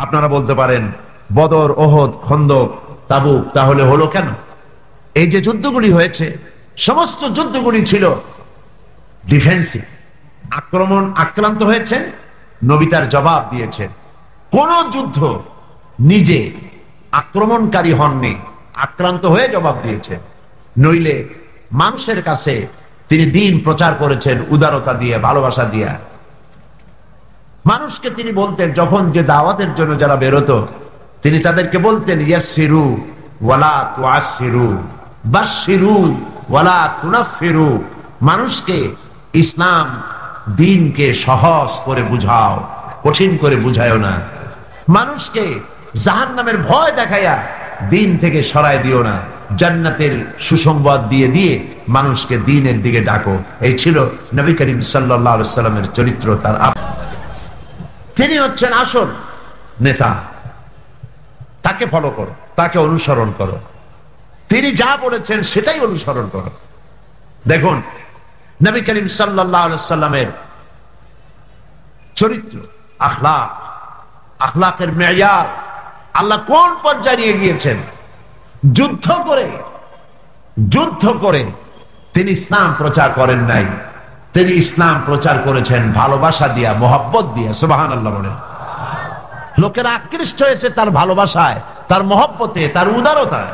আপনারা বলতে পারেন বদর, ওহদ, খন্দক, তাবুক তাহলে হলো কেন? এই যে যুদ্ধগুলি হয়েছে, সমস্ত যুদ্ধগুলি ছিল ডিফেন্সিভ, আক্রান্ত হয়েছেন, নবী তার জবাব দিয়েছেন। কোন যুদ্ধ নিজে আক্রমণকারী হননি, আক্রান্ত হয়ে জবাব দিয়েছেন। নইলে মানুষের কাছে তিনি দ্বীন প্রচার করেছেন উদারতা দিয়ে, ভালোবাসা দিয়ে। মানুষকে তিনি বলতেন, যখন যে দাওয়াতের জন্য যারা বেরোতো তিনি তাদেরকে বলতেন ইয়াসসিরু ওয়ালা তুআসসিরু, বাশশিরু ওয়ালা তুনাফফিরু। মানুষকে ইসলাম দ্বীনকে সহজ করে বুঝাও, কঠিন করে বুঝায়ও না। মানুষকে জাহান্নামের ভয় দেখাইয়া দ্বীন থেকে সরায় দিও না। জান্নাতের সুসংবাদ দিয়ে দিয়ে মানুষকে দ্বীনের দিকে ডাকো। এই ছিল নবী করিম সাল্লাল্লাহু আলাইহি সাল্লামের চরিত্র। তিনি হচ্ছেন আসল নেতা। তাকে ফলো করো, তাকে অনুসরণ করো, তিনি যা বলেছেন সেটাই অনুসরণ করো। দেখুন নবী করিম সাল্লাল্লাহু আলাইহি সাল্লামের চরিত্র, আখলাকের মেয়ার আল্লাহ কোন পর্যায়ে নিয়ে গিয়েছেন। যুদ্ধ করে তিনি ইসলাম প্রচার করেন নাই, তিনি ইসলাম প্রচার করেছেন ভালোবাসা দিয়া, মোহাব্বত দিয়া। সুবহানাল্লাহ বলেন। লোকেরা আকৃষ্ট হয়েছে তার ভালোবাসায়, তার মহব্বতে, তার উদারতায়।